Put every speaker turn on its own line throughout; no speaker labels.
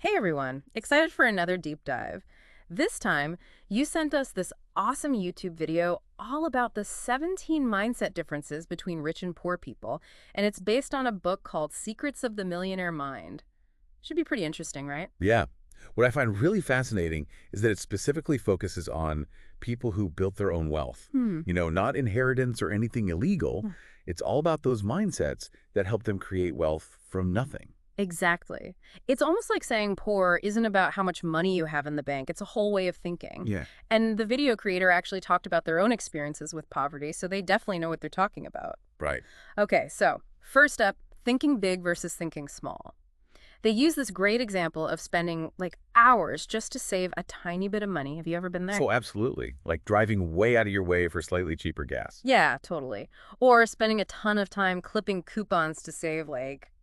Hey everyone, excited for another deep dive. This time, you sent us this awesome YouTube video all about the 17 mindset differences between rich and poor people, and it's based on a book called Secrets of the Millionaire Mind. Should be pretty interesting, right?
Yeah. What I find really fascinating is that it specifically focuses on people who built their own wealth.
Hmm.
Not inheritance or anything illegal.
Hmm.
It's all about those mindsets that help them create wealth from nothing.
Exactly. It's almost like saying poor isn't about how much money you have in the bank. It's a whole way of thinking.
Yeah.
And the video creator actually talked about their own experiences with poverty, so they definitely know what they're talking about.
Right.
Okay, so first up, thinking big versus thinking small. They use this great example of spending like hours just to save a tiny bit of money. Have you ever been there?
Oh, absolutely. Like driving way out of your way for slightly cheaper gas.
Yeah, totally. Or spending a ton of time clipping coupons to save like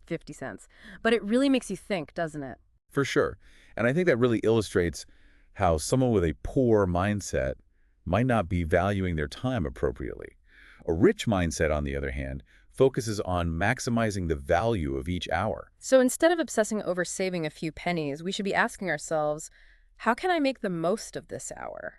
50 cents. But it really makes you think, doesn't it?
For sure. And I think that really illustrates how someone with a poor mindset might not be valuing their time appropriately. A rich mindset, on the other hand, focuses on maximizing the value of each hour.
So instead of obsessing over saving a few pennies, we should be asking ourselves, how can I make the most of this hour?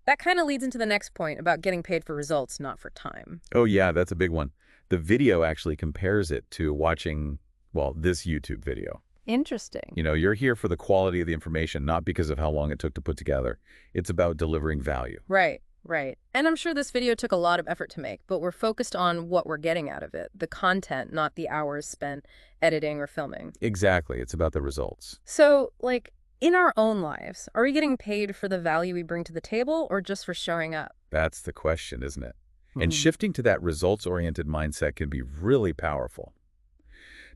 That kind of leads into the next point about getting paid for results, not for time.
Oh yeah, that's a big one. The video actually compares it to watching, well, this YouTube video.
Interesting.
You're here for the quality of the information, not because of how long it took to put together. It's about delivering value.
Right, right. And I'm sure this video took a lot of effort to make, but we're focused on what we're getting out of it, the content, not the hours spent editing or filming.
Exactly. It's about the results.
So, like, in our own lives, are we getting paid for the value we bring to the table or just for showing up?
That's the question, isn't it? And
Hmm.
shifting to that results-oriented mindset can be really powerful.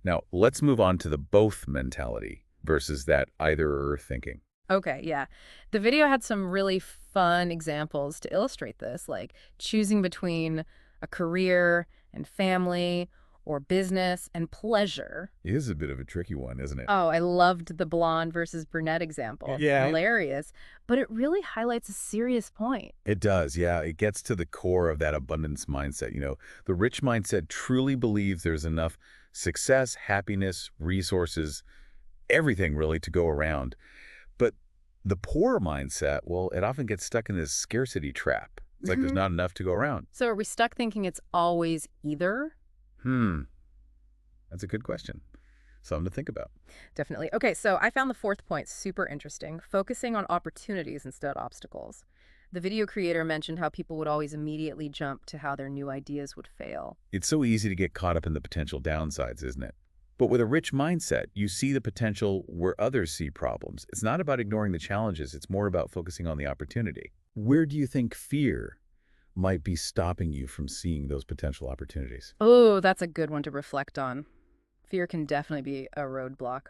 Now, let's move on to the both mentality versus that either-or thinking.
Okay, yeah. The video had some really fun examples to illustrate this, like choosing between a career and family or business and pleasure.
It is a bit of a tricky one, isn't it?
Oh, I loved the blonde versus brunette example.
Yeah.
Hilarious. But it really highlights a serious point.
It does, yeah. It gets to the core of that abundance mindset. The rich mindset truly believes there's enough success, happiness, resources, everything really to go around. But the poor mindset, well, it often gets stuck in this scarcity trap. It's like there's
Mhm.
not enough to go around.
So are we stuck thinking it's always either?
Hmm, that's a good question. Something to think about.
Definitely. Okay, so I found the fourth point super interesting, focusing on opportunities instead of obstacles. The video creator mentioned how people would always immediately jump to how their new ideas would fail.
It's so easy to get caught up in the potential downsides, isn't it? But with a rich mindset, you see the potential where others see problems. It's not about ignoring the challenges. It's more about focusing on the opportunity. Where do you think fear might be stopping you from seeing those potential opportunities?
Oh, that's a good one to reflect on. Fear can definitely be a roadblock.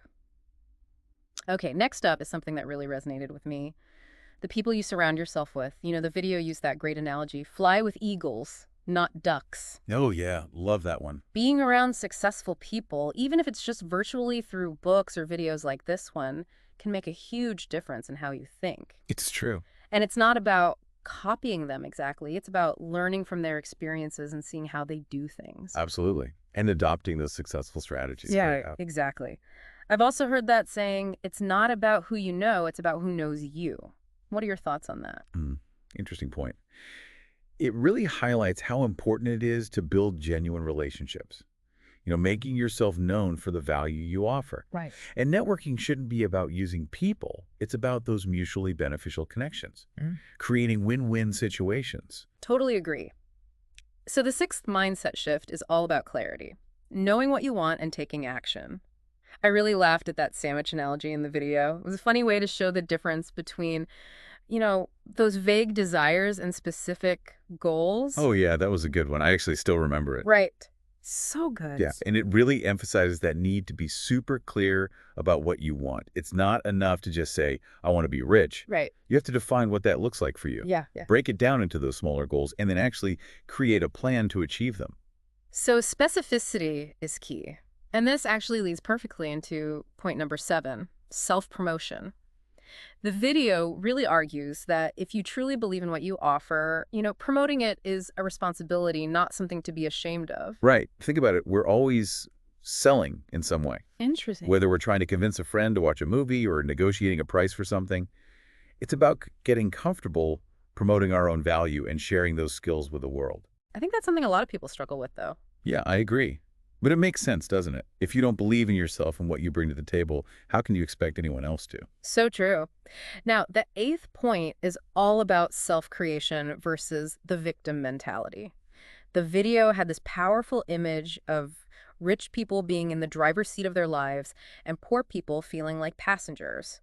Okay, next up is something that really resonated with me. The people you surround yourself with. The video used that great analogy, fly with eagles, not ducks.
Oh, yeah. Love that one.
Being around successful people, even if it's just virtually through books or videos like this one, can make a huge difference in how you think.
It's true.
And it's not about copying them exactly. It's about learning from their experiences and seeing how they do things.
Absolutely. And adopting those successful strategies.
Yeah, exactly. I've also heard that saying, it's not about who you know, it's about who knows you. What are your thoughts on that?
Interesting point. It really highlights how important it is to build genuine relationships. Making yourself known for the value you offer.
Right.
And networking shouldn't be about using people. It's about those mutually beneficial connections, creating win-win situations.
Totally agree. So the sixth mindset shift is all about clarity, knowing what you want and taking action. I really laughed at that sandwich analogy in the video. It was a funny way to show the difference between, those vague desires and specific goals.
Oh, yeah, that was a good one. I actually still remember it.
Right. So good.
Yeah, and it really emphasizes that need to be super clear about what you want. It's not enough to just say, I want to be rich.
Right.
You have to define what that looks like for you.
Yeah.
Break it down into those smaller goals and then actually create a plan to achieve them.
So specificity is key. And this actually leads perfectly into point number 7, self-promotion. The video really argues that if you truly believe in what you offer, promoting it is a responsibility, not something to be ashamed of.
Right. Think about it. We're always selling in some way.
Interesting.
Whether we're trying to convince a friend to watch a movie or negotiating a price for something, it's about getting comfortable promoting our own value and sharing those skills with the world.
I think that's something a lot of people struggle with, though.
Yeah, I agree. But it makes sense, doesn't it? If you don't believe in yourself and what you bring to the table, how can you expect anyone else to?
So true. Now, the eighth point is all about self-creation versus the victim mentality. The video had this powerful image of rich people being in the driver's seat of their lives and poor people feeling like passengers.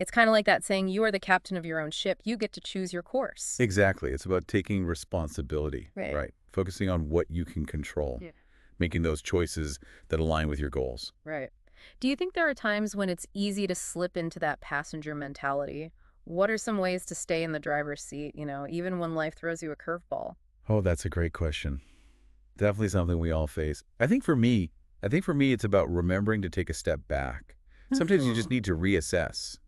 It's kind of like that saying, you are the captain of your own ship. You get to choose your course.
Exactly. It's about taking responsibility,
Right.
right? Focusing on what you can control,
Yeah.
making those choices that align with your goals.
Right. Do you think there are times when it's easy to slip into that passenger mentality? What are some ways to stay in the driver's seat, even when life throws you a curveball?
Oh, that's a great question. Definitely something we all face. I think for me, it's about remembering to take a step back. Sometimes you just need to reassess.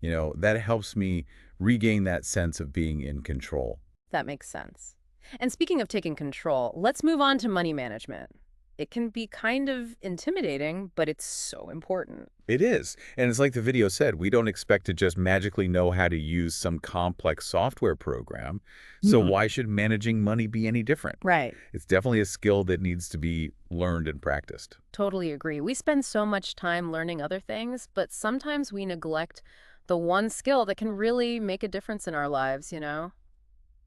That helps me regain that sense of being in control.
That makes sense. And speaking of taking control, let's move on to money management. It can be kind of intimidating, but it's so important.
It is. And it's like the video said, we don't expect to just magically know how to use some complex software program. So
Mm.
why should managing money be any different?
Right.
It's definitely a skill that needs to be learned and practiced.
Totally agree. We spend so much time learning other things, but sometimes we neglect the one skill that can really make a difference in our lives.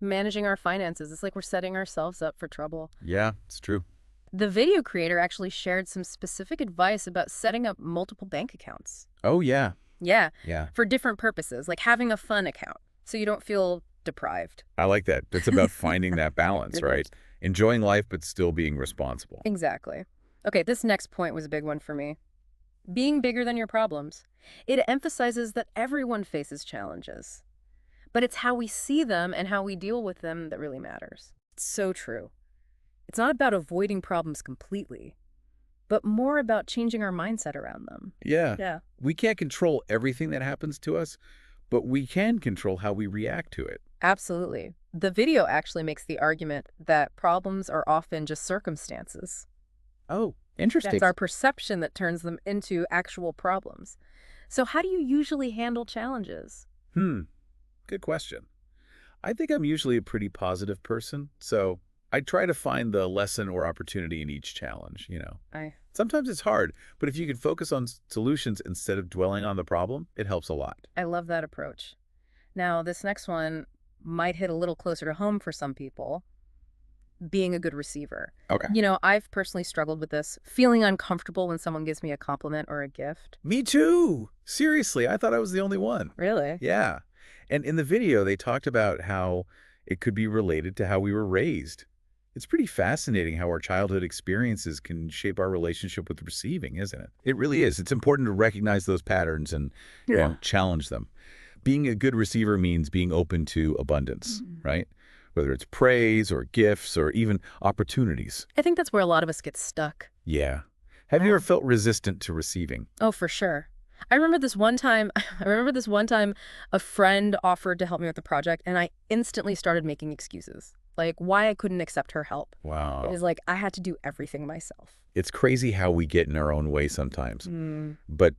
Managing our finances. It's like we're setting ourselves up for trouble.
Yeah, it's true.
The video creator actually shared some specific advice about setting up multiple bank accounts.
Oh, yeah.
Yeah,
Yeah.
for different purposes, like having a fun account so you don't feel deprived.
I like that. It's about finding that balance,
It
right?
is.
Enjoying life, but still being responsible.
Exactly. Okay, this next point was a big one for me. Being bigger than your problems. It emphasizes that everyone faces challenges, but it's how we see them and how we deal with them that really matters. It's so true. It's not about avoiding problems completely, but more about changing our mindset around them.
Yeah.
Yeah.
We can't control everything that happens to us, but we can control how we react to it.
Absolutely. The video actually makes the argument that problems are often just circumstances.
Oh, interesting.
It's our perception that turns them into actual problems. So how do you usually handle challenges?
Good question. I think I'm usually a pretty positive person, so I try to find the lesson or opportunity in each challenge.
I
Sometimes it's hard, but if you can focus on solutions instead of dwelling on the problem, it helps a lot.
I love that approach. Now, this next one might hit a little closer to home for some people, being a good receiver.
Okay.
I've personally struggled with this, feeling uncomfortable when someone gives me a compliment or a gift.
Me too. Seriously, I thought I was the only one.
Really?
Yeah. And in the video, they talked about how it could be related to how we were raised. It's pretty fascinating how our childhood experiences can shape our relationship with receiving, isn't it? It really is. It's important to recognize those patterns and challenge them. Being a good receiver means being open to abundance, right? Whether it's praise or gifts or even opportunities.
I think that's where a lot of us get stuck.
Yeah. Have you ever felt resistant to receiving?
Oh, for sure. I remember this one time, a friend offered to help me with the project, and I instantly started making excuses, like why I couldn't accept her help. It
Wow.
was like I had to do everything myself.
It's crazy how we get in our own way sometimes. But,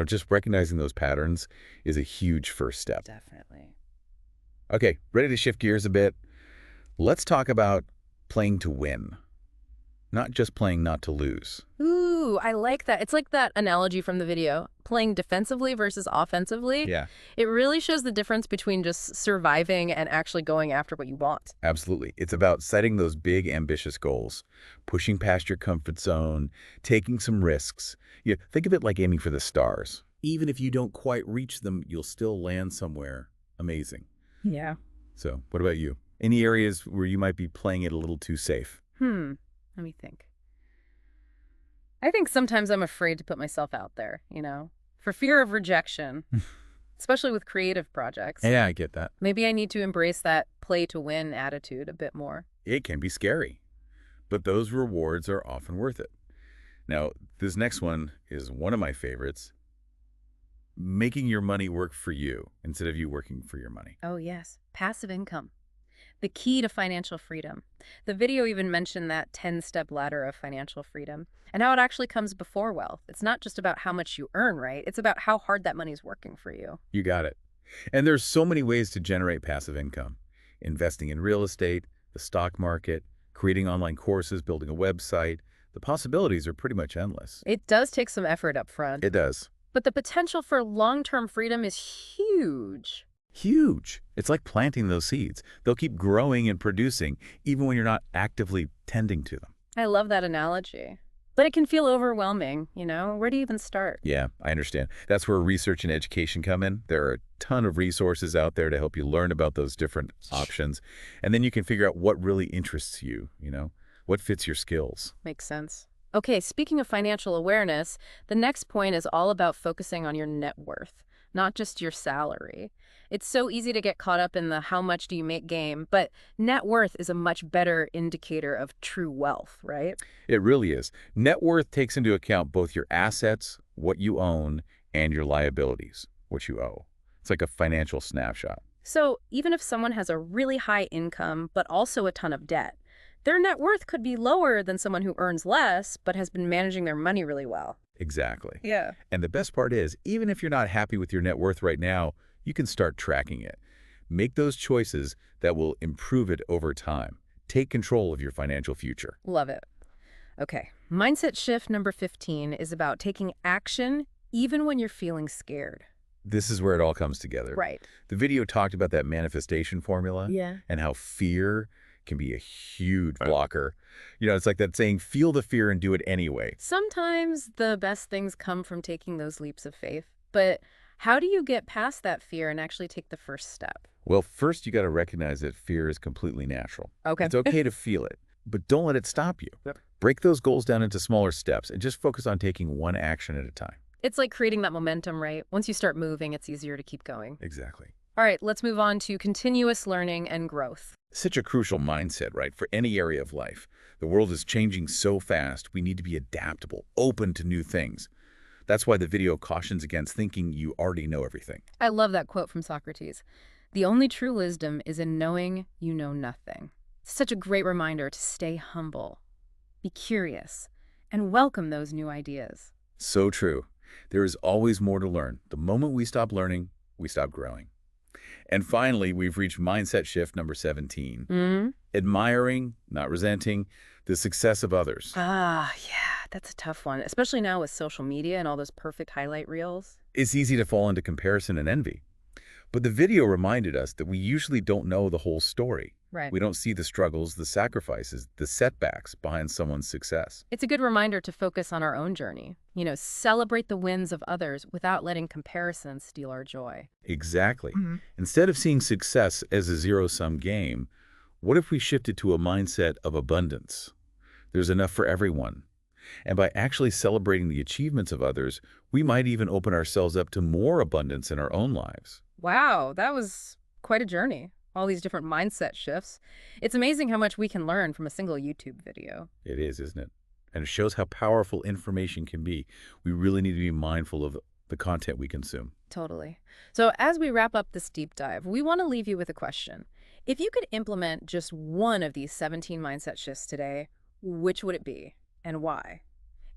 just recognizing those patterns is a huge first step.
Definitely.
Okay, ready to shift gears a bit? Let's talk about playing to win, not just playing not to lose.
Ooh, I like that. It's like that analogy from the video, playing defensively versus offensively.
Yeah,
It really shows the difference between just surviving and actually going after what you want.
absolutely. It's about setting those big, ambitious goals, pushing past your comfort zone, taking some risks. Think of it like aiming for the stars. Even if you don't quite reach them, you'll still land somewhere amazing.
Yeah.
So, what about you? Any areas where you might be playing it a little too safe?
Let me think. I think sometimes I'm afraid to put myself out there, for fear of rejection, especially with creative projects.
Yeah, I get that.
Maybe I need to embrace that play to win attitude a bit more.
It can be scary, but those rewards are often worth it. Now, this next one is one of my favorites. Making your money work for you instead of you working for your money.
Oh, yes. Passive income. The key to financial freedom. The video even mentioned that 10-step ladder of financial freedom and how it actually comes before wealth. It's not just about how much you earn, right? It's about how hard that money's working for you.
You got it. And there's so many ways to generate passive income. Investing in real estate, the stock market, creating online courses, building a website. The possibilities are pretty much endless.
It does take some effort up front,
It does.
but the potential for long-term freedom is huge.
Huge. It's like planting those seeds. They'll keep growing and producing even when you're not actively tending to them.
I love that analogy. But it can feel overwhelming, you know? Where do you even start?
Yeah, I understand. That's where research and education come in. There are a ton of resources out there to help you learn about those different options. And then you can figure out what really interests you, what fits your skills.
Makes sense. Okay, speaking of financial awareness, the next point is all about focusing on your net worth, not just your salary. It's so easy to get caught up in the how much do you make game, but net worth is a much better indicator of true wealth, right?
It really is. Net worth takes into account both your assets, what you own, and your liabilities, what you owe. It's like a financial snapshot.
So even if someone has a really high income, but also a ton of debt, their net worth could be lower than someone who earns less, but has been managing their money really well.
Exactly.
Yeah.
And the best part is, even if you're not happy with your net worth right now, you can start tracking it. Make those choices that will improve it over time. Take control of your financial future.
Love it. Okay, mindset shift number 15 is about taking action even when you're feeling scared.
This is where it all comes together.
Right.
The video talked about that manifestation formula
Yeah.
and how fear can be a huge blocker. It's like that saying, feel the fear and do it anyway.
Sometimes the best things come from taking those leaps of faith, but how do you get past that fear and actually take the first step?
Well, first you got to recognize that fear is completely natural.
Okay.
It's okay to feel it, but don't let it stop you.
Yep.
Break those goals down into smaller steps and just focus on taking one action at a time.
It's like creating that momentum, right? Once you start moving, it's easier to keep going.
Exactly.
All right, let's move on to continuous learning and growth.
Such a crucial mindset, right, for any area of life. The world is changing so fast, we need to be adaptable, open to new things. That's why the video cautions against thinking you already know everything.
I love that quote from Socrates. The only true wisdom is in knowing you know nothing. It's such a great reminder to stay humble, be curious, and welcome those new ideas.
So true. There is always more to learn. The moment we stop learning, we stop growing. And finally, we've reached mindset shift number 17. Admiring, not resenting, the success of others.
Yeah, that's a tough one, especially now with social media and all those perfect highlight reels.
It's easy to fall into comparison and envy. But the video reminded us that we usually don't know the whole story.
Right.
We don't see the struggles, the sacrifices, the setbacks behind someone's success.
It's a good reminder to focus on our own journey. Celebrate the wins of others without letting comparison steal our joy.
Exactly. Instead of seeing success as a zero-sum game, what if we shifted to a mindset of abundance? There's enough for everyone. And by actually celebrating the achievements of others, we might even open ourselves up to more abundance in our own lives.
Wow, that was quite a journey. All these different mindset shifts. It's amazing how much we can learn from a single YouTube video.
It is, isn't it? And it shows how powerful information can be. We really need to be mindful of the content we consume.
Totally. So as we wrap up this deep dive, we want to leave you with a question. If you could implement just one of these 17 mindset shifts today, which would it be and why?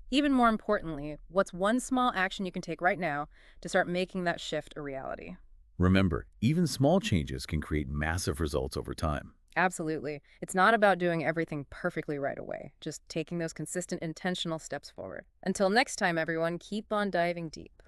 Even more importantly, what's one small action you can take right now to start making that shift a reality?
Remember, even small changes can create massive results over time.
Absolutely. It's not about doing everything perfectly right away, just taking those consistent, intentional steps forward. Until next time, everyone, keep on diving deep.